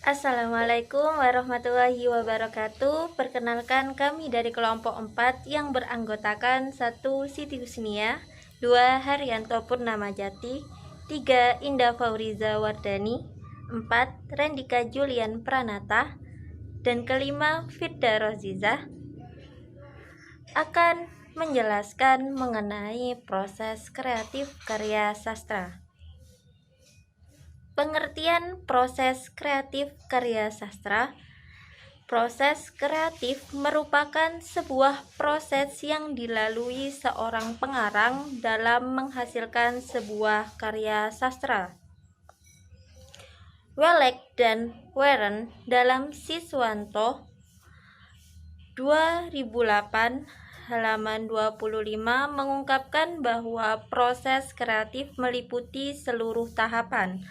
Assalamualaikum warahmatullahi wabarakatuh. Perkenalkan, kami dari kelompok 4 yang beranggotakan 1. Siti Husnia, 2. Haryanto Purnamajati, 3. Indah Fauriza Wardani, 4. Rendika Julian Pranata, dan kelima Firda Rozizah akan menjelaskan mengenai proses kreatif karya sastra. Pengertian proses kreatif karya sastra. Proses kreatif merupakan sebuah proses yang dilalui seorang pengarang dalam menghasilkan sebuah karya sastra. Welek dan Warren dalam Siswanto 2008 halaman 25 mengungkapkan bahwa proses kreatif meliputi seluruh tahapan,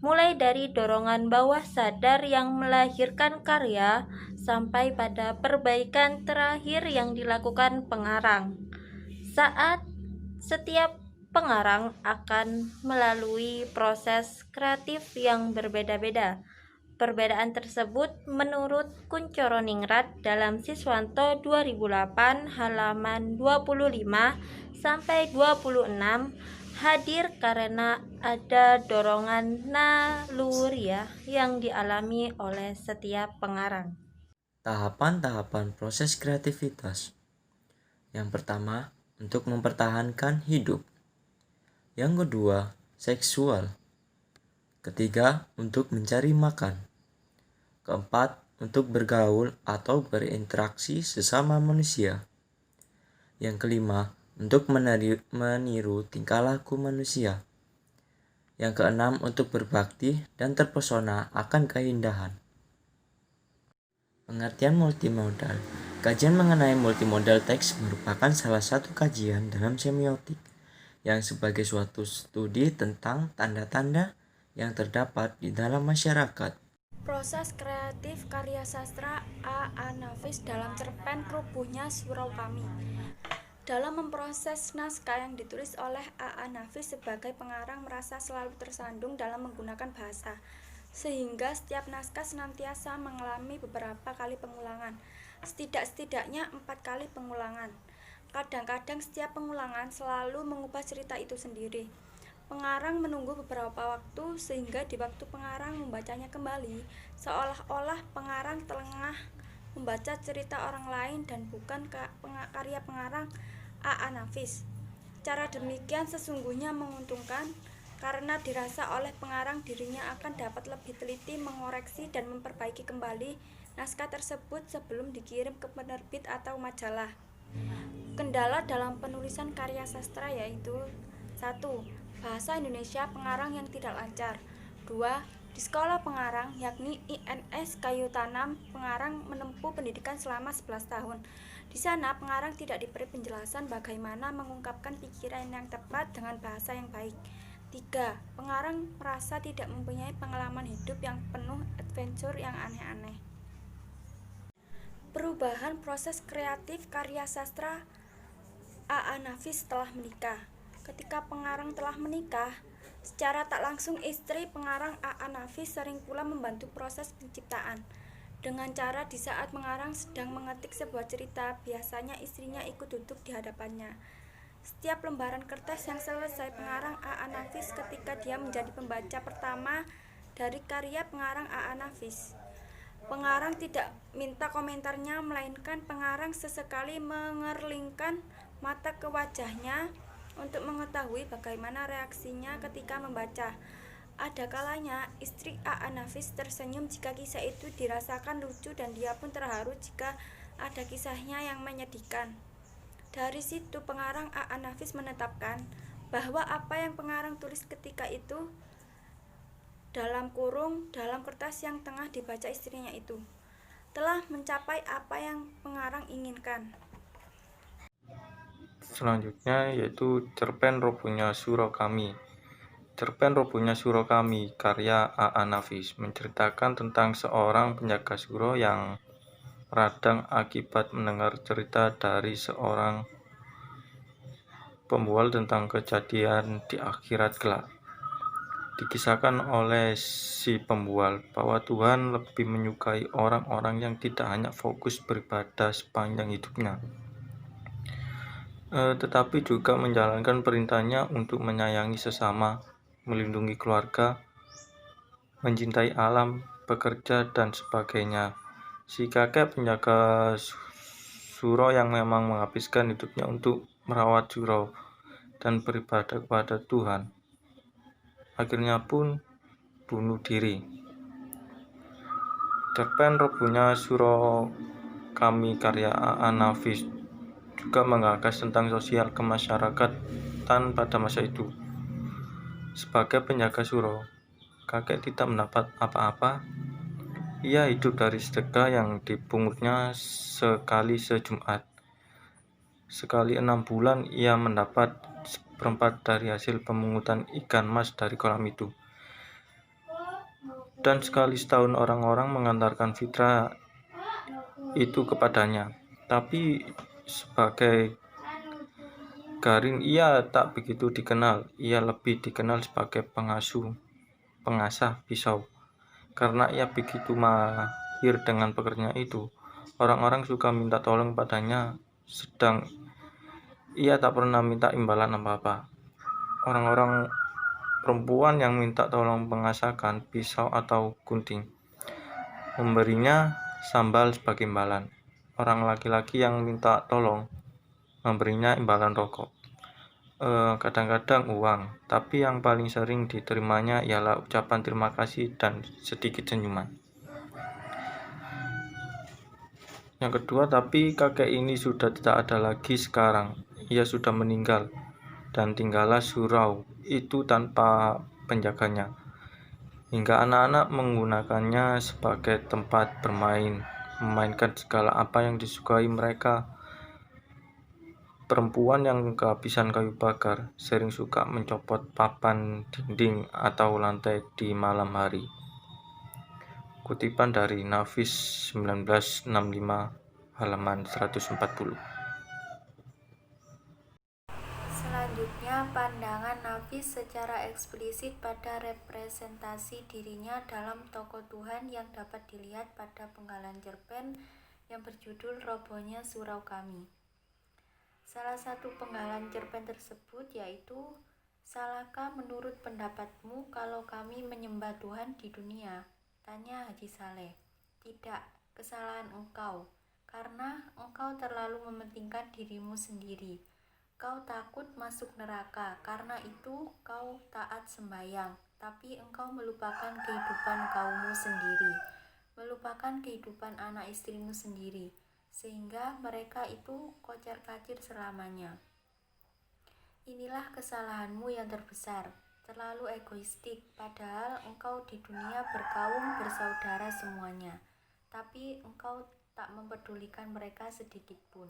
mulai dari dorongan bawah sadar yang melahirkan karya sampai pada perbaikan terakhir yang dilakukan pengarang. Saat setiap pengarang akan melalui proses kreatif yang berbeda-beda. Perbedaan tersebut menurut Kunchoro-Ningrat dalam Siswanto 2008 halaman 25 sampai 26 hadir karena ada dorongan naluriah yang dialami oleh setiap pengarang. Tahapan-tahapan proses kreativitas. Yang pertama, untuk mempertahankan hidup. Yang kedua, seksual. Ketiga, untuk mencari makan. Keempat, untuk bergaul atau berinteraksi sesama manusia. Yang kelima, untuk meniru tingkah laku manusia. Yang keenam, untuk berbakti dan terpesona akan keindahan. Pengertian multimodal. Kajian mengenai multimodal teks merupakan salah satu kajian dalam semiotik yang sebagai suatu studi tentang tanda-tanda yang terdapat di dalam masyarakat. Proses kreatif karya sastra A.A. Nafis dalam cerpen Rubuhnya Surau Kami. Dalam memproses naskah yang ditulis oleh A.A. Nafis sebagai pengarang merasa selalu tersandung dalam menggunakan bahasa, sehingga setiap naskah senantiasa mengalami beberapa kali pengulangan, setidaknya 4 kali pengulangan. Kadang-kadang setiap pengulangan selalu mengubah cerita itu sendiri. Pengarang menunggu beberapa waktu sehingga di waktu pengarang membacanya kembali, seolah-olah pengarang tengah membaca cerita orang lain dan bukan karya pengarang A.A. Nafis. Cara demikian sesungguhnya menguntungkan karena dirasa oleh pengarang dirinya akan dapat lebih teliti mengoreksi dan memperbaiki kembali naskah tersebut sebelum dikirim ke penerbit atau majalah. Kendala dalam penulisan karya sastra yaitu 1. Bahasa Indonesia pengarang yang tidak lancar. 2. Di sekolah pengarang, yakni INS Kayu Tanam, pengarang menempuh pendidikan selama 11 tahun. Di sana, pengarang tidak diberi penjelasan bagaimana mengungkapkan pikiran yang tepat dengan bahasa yang baik. 3. Pengarang merasa tidak mempunyai pengalaman hidup yang penuh adventure yang aneh-aneh. Perubahan proses kreatif karya sastra A.A. Nafis setelah menikah. Ketika pengarang telah menikah, secara tak langsung istri pengarang A.A. Nafis sering pula membantu proses penciptaan. Dengan cara di saat pengarang sedang mengetik sebuah cerita, biasanya istrinya ikut duduk di hadapannya. Setiap lembaran kertas yang selesai pengarang A.A. Nafis ketika dia menjadi pembaca pertama dari karya pengarang A.A. Nafis. Pengarang tidak minta komentarnya, melainkan pengarang sesekali mengerlingkan mata ke wajahnya untuk mengetahui bagaimana reaksinya ketika membaca. Ada kalanya istri A.A. Nafis tersenyum jika kisah itu dirasakan lucu dan dia pun terharu jika ada kisahnya yang menyedihkan. Dari situ pengarang A.A. Nafis menetapkan bahwa apa yang pengarang tulis ketika itu dalam kertas yang tengah dibaca istrinya itu telah mencapai apa yang pengarang inginkan. Selanjutnya yaitu cerpen Rubuhnya Surau Kami. Cerpen Rubuhnya Surau Kami karya A.A. Nafis menceritakan tentang seorang penjaga surau yang radang akibat mendengar cerita dari seorang pembual tentang kejadian di akhirat kelak. Dikisahkan oleh si pembual bahwa Tuhan lebih menyukai orang-orang yang tidak hanya fokus beribadah sepanjang hidupnya, tetapi juga menjalankan perintahnya untuk menyayangi sesama, melindungi keluarga, mencintai alam, bekerja, dan sebagainya. Si kakek penjaga surau yang memang menghabiskan hidupnya untuk merawat surau dan beribadah kepada Tuhan, akhirnya pun bunuh diri. Cerpen Robohnya Surau Kami karya A.A. Nafis juga menggagas tentang sosial kemasyarakatan pada masa itu. Sebagai penjaga surau, kakek tidak mendapat apa-apa. Ia hidup dari sedekah yang dipungutnya sekali sejumat. Sekali 6 bulan ia mendapat 1/4 dari hasil pemungutan ikan mas dari kolam itu. Dan sekali setahun orang-orang mengantarkan fitrah itu kepadanya. Tapi sebagai garin ia tak begitu dikenal. Ia lebih dikenal sebagai pengasah pisau. Karena ia begitu mahir dengan pekerjaan itu, orang-orang suka minta tolong padanya, sedang ia tak pernah minta imbalan apa-apa. Orang-orang perempuan yang minta tolong mengasahkan pisau atau gunting, memberinya sambal sebagai imbalan. Orang laki-laki yang minta tolong memberinya imbalan rokok, kadang-kadang uang, tapi yang paling sering diterimanya ialah ucapan terima kasih dan sedikit senyuman. Yang kedua, tapi kakek ini sudah tidak ada lagi sekarang. Ia sudah meninggal dan tinggallah surau itu tanpa penjaganya, hingga anak-anak menggunakannya sebagai tempat bermain, memainkan segala apa yang disukai mereka. Perempuan yang kehabisan kayu bakar sering suka mencopot papan dinding atau lantai di malam hari. Kutipan dari Nafis 1965 halaman 140. Selanjutnya, pandangan Nafis secara eksplisit pada representasi dirinya dalam tokoh Tuhan yang dapat dilihat pada penggalan cerpen yang berjudul Robohnya Surau Kami. Salah satu penggalan cerpen tersebut yaitu, "Salahkah menurut pendapatmu kalau kami menyembah Tuhan di dunia?" tanya Haji Saleh. "Tidak, kesalahan engkau, karena engkau terlalu mementingkan dirimu sendiri. Kau takut masuk neraka, karena itu kau taat sembahyang, tapi engkau melupakan kehidupan kaummu sendiri, melupakan kehidupan anak istrimu sendiri, sehingga mereka itu kocar-kacir selamanya. Inilah kesalahanmu yang terbesar, terlalu egoistik, padahal engkau di dunia berkaum bersaudara semuanya, tapi engkau tak mempedulikan mereka sedikit pun."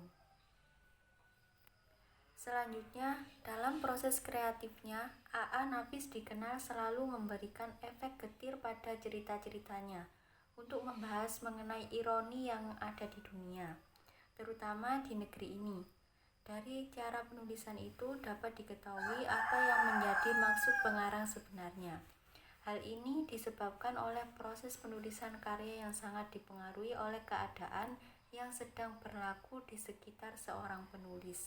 Selanjutnya, dalam proses kreatifnya, A.A. Nafis dikenal selalu memberikan efek getir pada cerita-ceritanya untuk membahas mengenai ironi yang ada di dunia, terutama di negeri ini. Dari cara penulisan itu dapat diketahui apa yang menjadi maksud pengarang sebenarnya. Hal ini disebabkan oleh proses penulisan karya yang sangat dipengaruhi oleh keadaan yang sedang berlaku di sekitar seorang penulis.